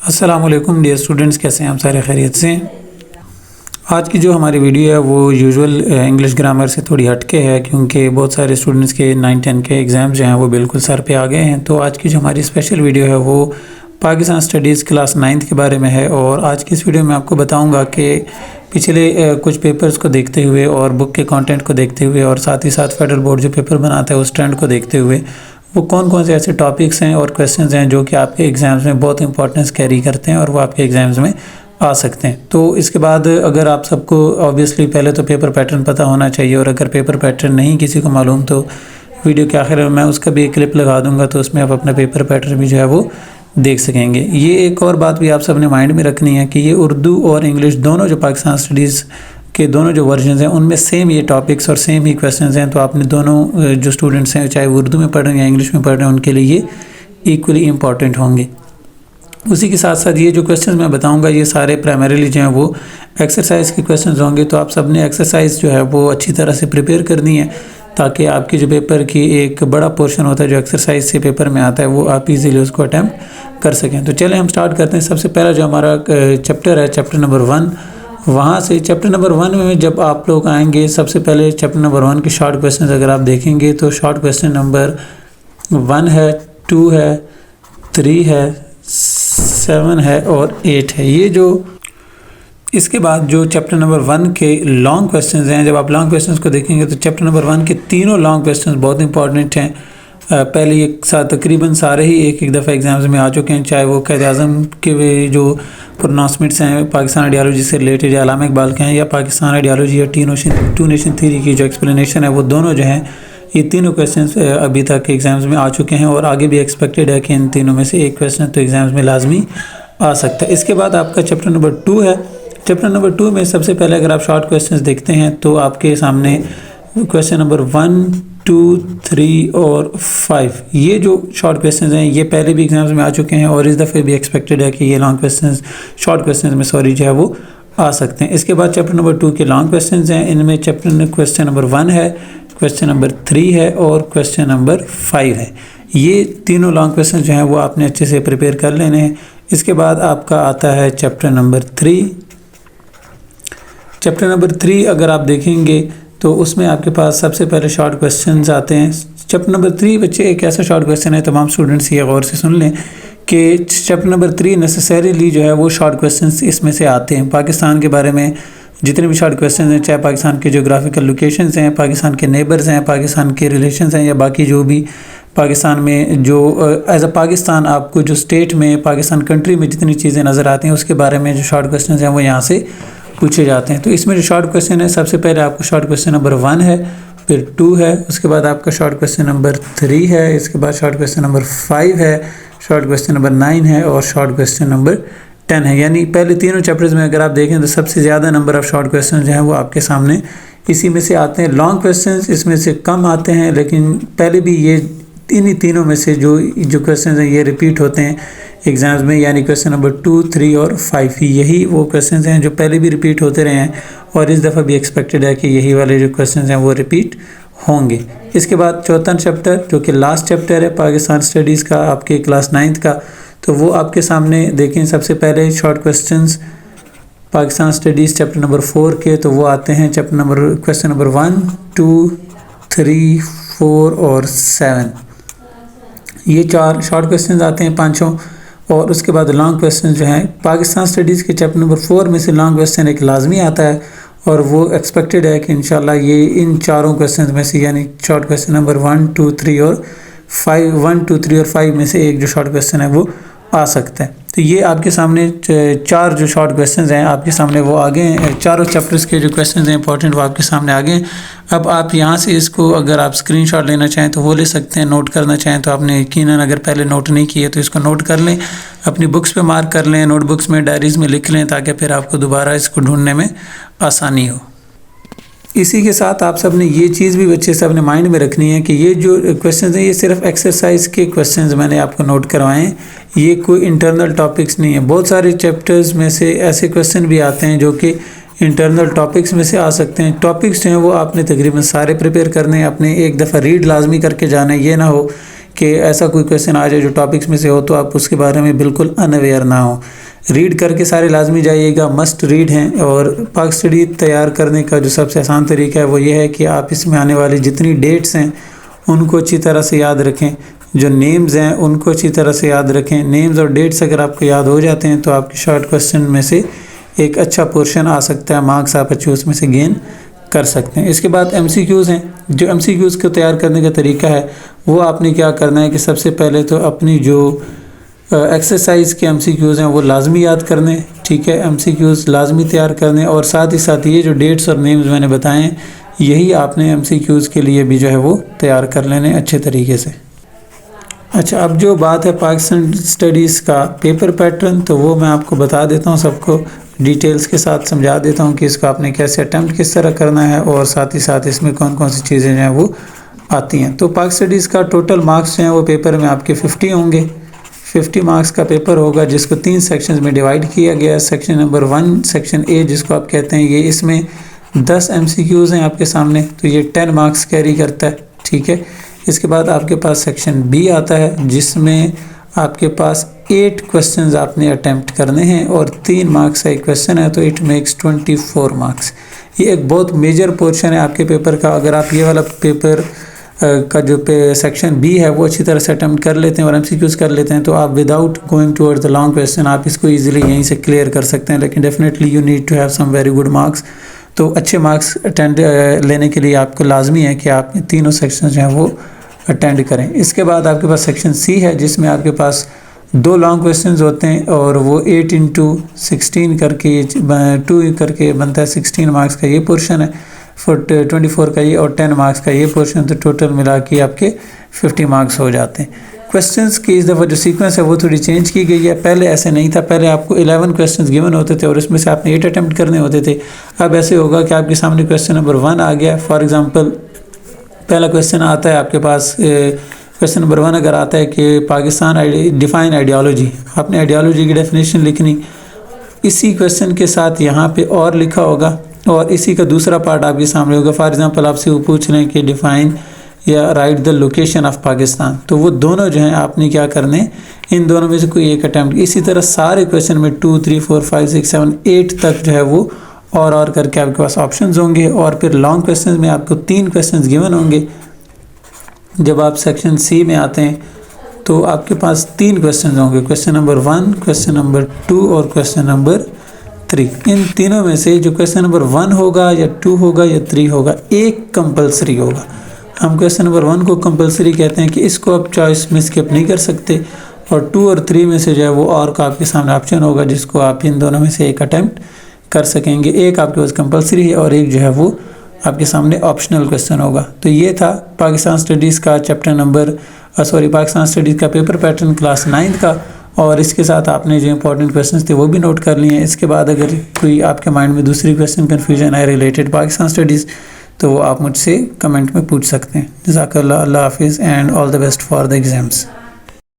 अस्सलामुअलैकुम dear students, कैसे हैं आप? सारे खैरियत से हैं। आज की जो हमारी वीडियो है वो यूजुअल इंग्लिश ग्रामर से थोड़ी हटके है, क्योंकि बहुत सारे स्टूडेंट्स के 9-10 के एग्ज़ाम जो हैं वो बिल्कुल सर पे आ गए हैं। तो आज की जो हमारी स्पेशल वीडियो है वो पाकिस्तान स्टडीज़ क्लास 9th के बारे में है। और आज की इस वीडियो में आपको बताऊँगा कि पिछले कुछ पेपर्स को देखते हुए और बुक के कंटेंट को देखते हुए और साथ ही साथ फेडरल बोर्ड जो पेपर बनाता है उस ट्रेंड को देखते हुए वो कौन कौन से ऐसे टॉपिक्स हैं और क्वेश्चंस हैं जो कि आपके एग्ज़ाम्स में बहुत इंपॉर्टेंस कैरी करते हैं और वो आपके एग्ज़ाम्स में आ सकते हैं। तो इसके बाद अगर आप सबको ऑब्वियसली पहले तो पेपर पैटर्न पता होना चाहिए, और अगर पेपर पैटर्न नहीं किसी को मालूम तो वीडियो के आखिर में मैं उसका भी एक क्लिप लगा दूंगा, तो उसमें आप अपना पेपर पैटर्न भी जो है वो देख सकेंगे। ये एक और बात भी आप सब ने माइंड में रखनी है कि ये उर्दू और इंग्लिश दोनों जो पाकिस्तान स्टडीज़ के दोनों जो वर्जन हैं उनमें सेम ये टॉपिक्स और सेम ही क्वेश्चंस हैं। तो आपने दोनों जो स्टूडेंट्स हैं चाहे वो उर्दू में पढ़ रहे हैं या इंग्लिश में पढ़ रहे हैं उनके लिए ये इक्वली इम्पॉर्टेंट होंगे। उसी के साथ साथ ये जो क्वेश्चंस मैं बताऊंगा ये सारे प्राइमरीली जो हैं वो एक्सरसाइज के क्वेश्चंस होंगे। तो आप सब ने एक्सरसाइज जो है वो अच्छी तरह से प्रिपेयर करनी है, ताकि आपकी जो पेपर की एक बड़ा पोर्शन होता है जो एक्सरसाइज से पेपर में आता है वो आप इजीली उसको अटैम्प्ट कर सकें। तो चलें हम स्टार्ट करते हैं। सबसे पहला जो हमारा चैप्टर है चैप्टर नंबर 1, वहाँ से चैप्टर नंबर 1 में जब आप लोग आएंगे सबसे पहले चैप्टर नंबर 1 के शॉर्ट क्वेश्चन अगर आप देखेंगे तो शॉर्ट क्वेश्चन नंबर 1 है, 2 है, 3 है, 7 है और 8 है। ये जो इसके बाद जो चैप्टर नंबर 1 के लॉन्ग क्वेश्चंस हैं, जब आप लॉन्ग क्वेश्चंस को देखेंगे तो चैप्टर नंबर 1 के तीनों लॉन्ग क्वेश्चंस बहुत इंपॉर्टेंट हैं। पहले एक साथ तकरीबन सारे ही एक दफ़ा एग्ज़ाम्स में आ चुके हैं, चाहे वो क़ायद-ए-आज़म के जो प्रोनाउंसमेंट्स हैं पाकिस्तान आइडियालॉजी से रिलेटेड या अल्लामा इकबाल के हैं, या पाकिस्तान आइडियालॉजी या टू नेशन थ्योरी की जो एक्सप्लेनेशन है वो दोनों जो हैं ये तीनों क्वेश्चंस अभी तक एग्ज़ाम्स में आ चुके हैं और आगे भी एक्सपेक्टेड है कि इन तीनों में से एक क्वेश्चन तो एग्ज़ाम्स में लाजमी आ सकता है। इसके बाद आपका चैप्टर नंबर 2 है। चैप्टर नंबर 2 में सबसे पहले अगर आप शॉर्ट क्वेश्चंस देखते हैं तो आपके सामने क्वेश्चन नंबर 1, 2, 3 और 5 ये जो शॉर्ट क्वेश्चंस हैं ये पहले भी एग्जाम्स में आ चुके हैं और इस दफ़े भी एक्सपेक्टेड है कि ये लॉन्ग क्वेश्चंस शॉर्ट क्वेश्चंस में जो है वो आ सकते हैं। इसके बाद चैप्टर नंबर 2 के लॉन्ग क्वेश्चंस हैं। इनमें क्वेश्चन नंबर 1 है, क्वेश्चन नंबर 3 है और क्वेश्चन नंबर 5 है। ये तीनों लॉन्ग क्वेश्चन जो हैं वो आपने अच्छे से प्रिपेयर कर लेने हैं। इसके बाद आपका आता है चैप्टर नंबर 3। चैप्टर नंबर 3 अगर आप देखेंगे तो उसमें आपके पास सबसे पहले शॉर्ट क्वेश्चंस आते हैं। चैप्टर नंबर 3 बच्चे एक ऐसा शॉर्ट क्वेश्चन है, तमाम स्टूडेंट्स ये गौर से सुन लें कि चैप्टर नंबर 3 नेसेसरीली जो है वो शॉर्ट क्वेश्चंस इसमें से आते हैं। पाकिस्तान के बारे में जितने भी शॉर्ट क्वेश्चन हैं, चाहे पाकिस्तान के जोग्राफिकल लोकेशंस हैं, पाकिस्तान के नेबर्स हैं, पाकिस्तान के रिलेशंस हैं, या बाकी जो भी पाकिस्तान में जो एज अ पाकिस्तान आपको जो स्टेट में पाकिस्तान कंट्री में जितनी चीज़ें नज़र आती हैं उसके बारे में जो शॉर्ट क्वेश्चन हैं वो यहाँ से पूछे जाते हैं। तो इसमें जो शॉर्ट क्वेश्चन है सबसे पहले आपका शॉर्ट क्वेश्चन नंबर 1 है, फिर 2 है, उसके बाद आपका शॉर्ट क्वेश्चन नंबर 3 है, इसके बाद शॉर्ट क्वेश्चन नंबर 5 है, शॉर्ट क्वेश्चन नंबर 9 है और शॉर्ट क्वेश्चन नंबर 10 है। यानी पहले तीनों चैप्टर्स में अगर आप देखें तो सबसे ज़्यादा नंबर ऑफ़ शॉर्ट क्वेश्चन जो हैं वो आपके सामने इसी में से आते हैं। लॉन्ग क्वेश्चन इसमें से कम आते हैं, लेकिन पहले भी ये इन्हीं तीनों में से जो क्वेश्चन हैं ये रिपीट होते हैं एग्ज़ाम्स में। यानी क्वेश्चन नंबर 2, 3 और 5 यही वो क्वेश्चन हैं जो पहले भी रिपीट होते रहे हैं और इस दफ़ा भी एक्सपेक्टेड है कि यही वाले जो क्वेश्चन हैं वो रिपीट होंगे। इसके बाद चौथा चैप्टर जो कि लास्ट चैप्टर है पाकिस्तान स्टडीज़ का आपके क्लास 9th का, तो वो आपके सामने देखें। सबसे पहले short questions Pakistan studies chapter number 4 के तो वो आते हैं क्वेश्चन नंबर 1, 2, 3, 4 और 7। ये 4 शॉर्ट क्वेश्चंस आते हैं पांचों। और उसके बाद लॉन्ग क्वेश्चन जो हैं पाकिस्तान स्टडीज़ के चैप्टर नंबर 4 में से लॉन्ग क्वेश्चन एक लाजमी आता है और वो एक्सपेक्टेड है कि इंशाल्लाह ये इन चारों क्वेश्चन में से यानी शॉर्ट क्वेश्चन नंबर 1, 2, 3 और 5 में से एक जो शॉर्ट क्वेश्चन है वो आ सकता है। तो ये आपके सामने 4 जो शॉर्ट क्वेश्चंस हैं आपके सामने वो आगे हैं। चारों चैप्टर्स के जो क्वेश्चंस हैं इंपॉर्टेंट वो आपके सामने आगे हैं। अब आप यहाँ से इसको अगर आप स्क्रीनशॉट लेना चाहें तो वो ले सकते हैं, नोट करना चाहें तो आपने यकीनन अगर पहले नोट नहीं किए तो इसको नोट कर लें, अपनी बुक्स पे मार्क कर लें, नोटबुक्स में डायरीज़ में लिख लें, ताकि फिर आपको दोबारा इसको ढूंढने में आसानी हो। इसी के साथ आप सब ने ये चीज़ भी बच्चे सब ने माइंड में रखनी है कि ये जो क्वेश्चंस हैं ये सिर्फ एक्सरसाइज के क्वेश्चंस मैंने आपको नोट करवाए हैं, ये कोई इंटरनल टॉपिक्स नहीं है। बहुत सारे चैप्टर्स में से ऐसे क्वेश्चन भी आते हैं जो कि इंटरनल टॉपिक्स में से आ सकते हैं। टॉपिक्स जो हैं वो आपने तकरीबन सारे प्रिपेयर करने हैं, अपने एक दफ़ा रीड लाजमी करके जाना है। ये ना हो कि ऐसा कोई क्वेश्चन आ जाए जो टॉपिक्स में से हो तो आप उसके बारे में बिल्कुल अनअवेयर ना हो। रीड करके सारे लाजमी जाइएगा, मस्ट रीड हैं। और पाक स्टडी तैयार करने का जो सबसे आसान तरीका है वो ये है कि आप इसमें आने वाली जितनी डेट्स हैं उनको अच्छी तरह से याद रखें, जो नेम्स हैं उनको अच्छी तरह से याद रखें। नेम्स और डेट्स अगर आपको याद हो जाते हैं तो आपके शॉर्ट क्वेश्चन में से एक अच्छा पोर्शन आ सकता है, मार्क्स आप अच्छे उसमें से गेन कर सकते हैं। इसके बाद MCQs हैं। जो MCQs को तैयार करने का तरीका है वो आपने क्या करना है कि सबसे पहले तो अपनी जो एक्सरसाइज के MCQs हैं वो लाजमी याद करने, ठीक है, MCQs लाजमी तैयार करने। और साथ ही साथ ये जो डेट्स और नेम्स मैंने बताए हैं यही आपने MCQs के लिए भी जो है वो तैयार कर लेने अच्छे तरीके से। अच्छा, अब जो बात है पाकिस्तान स्टडीज़ का पेपर पैटर्न, तो वो मैं आपको बता देता हूँ, सबको डिटेल्स के साथ समझा देता हूँ कि इसको आपने कैसे अटैम्प्ट किस तरह करना है और साथ ही साथ इसमें कौन कौन सी चीज़ें जो हैं वो आती हैं। तो पाक स्टडीज़ का टोटल मार्क्स जो हैं वो पेपर में आपके 50 होंगे। 50 मार्क्स का पेपर होगा जिसको 3 सेक्शंस में डिवाइड किया गया है। सेक्शन नंबर 1 सेक्शन ए जिसको आप कहते हैं, ये इसमें 10 MCQs हैं आपके सामने, तो ये 10 मार्क्स कैरी करता है, ठीक है। इसके बाद आपके पास सेक्शन बी आता है जिसमें आपके पास 8 क्वेश्चंस आपने अटेम्प्ट करने हैं और 3 मार्क्स का एक क्वेश्चन है, तो इट मेक्स 24 मार्क्स। ये एक बहुत मेजर पोर्शन है आपके पेपर का। अगर आप ये वाला पेपर का जो सेक्शन बी है वो अच्छी तरह से अटेम्प्ट कर लेते हैं और MCQs कर लेते हैं तो आप without going towards the long question आप इसको ईजिली यहीं से क्लियर कर सकते हैं। लेकिन definitely you need to have some very good marks. तो अच्छे मार्क्स अटेंड लेने के लिए आपको लाजमी है कि आप तीनों सेक्शन जो हैं वो अटेंड करें। इसके बाद आपके पास सेक्शन सी है जिसमें आपके पास 2 लॉन्ग क्वेश्चंस होते हैं और वो 8 into 16 करके 2 करके बनता है 16 मार्क्स का ये पोर्शन है, 24 का ये और 10 मार्क्स का ये पोर्शन, तो टोटल मिला के आपके 50 मार्क्स हो जाते हैं। क्वेश्चंस की इस दफ़ा जो सीक्वेंस है वो थोड़ी चेंज की गई है। पहले ऐसे नहीं था, पहले आपको 11 क्वेश्चंस गिवन होते थे और इसमें से आपने 8 अटैम्प्ट करने होते थे। अब ऐसे होगा कि आपके सामने क्वेश्चन नंबर 1 आ गया। फॉर एग्ज़ाम्पल पहला क्वेश्चन आता है आपके पास, क्वेश्चन नंबर 1 अगर आता है कि पाकिस्तान डिफाइन आइडियोलॉजी, आपने आइडियोलॉजी की डेफिनेशन लिखनी, इसी क्वेश्चन के साथ यहाँ पे और लिखा होगा और इसी का दूसरा पार्ट आपके सामने होगा। फॉर एग्जांपल आपसे वो पूछ रहे हैं कि डिफाइन या right the location of Pakistan, तो वो दोनों जो हैं आपने क्या करने, इन दोनों में से कोई एक अटैम्प्ट। इसी तरह सारे क्वेश्चन में 2, 3, 4, 5, 6, 7, 8 तक जो है वो और करके आपके पास ऑप्शंस होंगे। और फिर लॉन्ग क्वेश्चंस में आपको 3 क्वेश्चंस गिवन होंगे। जब आप सेक्शन सी में आते हैं तो आपके पास 3 क्वेश्चन होंगे, क्वेश्चन नंबर 1, क्वेश्चन नंबर 2 और क्वेश्चन नंबर 3। इन तीनों में से जो क्वेश्चन नंबर 1 होगा या 2 होगा या 3 होगा, एक कंपलसरी होगा। हम क्वेश्चन नंबर 1 को कंपलसरी कहते हैं कि इसको आप चॉइस में स्किप नहीं कर सकते, और 2 और 3 में से जो है वो और का आपके सामने ऑप्शन होगा जिसको आप इन दोनों में से एक अटैम्प्ट कर सकेंगे। एक आपके पास कंपलसरी है और एक जो है वो आपके सामने ऑप्शनल क्वेश्चन होगा। तो ये था पाकिस्तान स्टडीज़ का चैप्टर नंबर पाकिस्तान स्टडीज़ का पेपर पैटर्न क्लास 9 का, और इसके साथ आपने जो इंपॉर्टेंट क्वेश्चंस थे वो भी नोट कर लिए हैं। इसके बाद अगर कोई आपके माइंड में दूसरी क्वेश्चन कन्फ्यूजन है रिलेटेड पाकिस्तान स्टडीज़ तो वो आप मुझसे कमेंट में पूछ सकते हैं। जज़ाकल्लाह, अल्लाह हाफिज़ and all the best for the exams.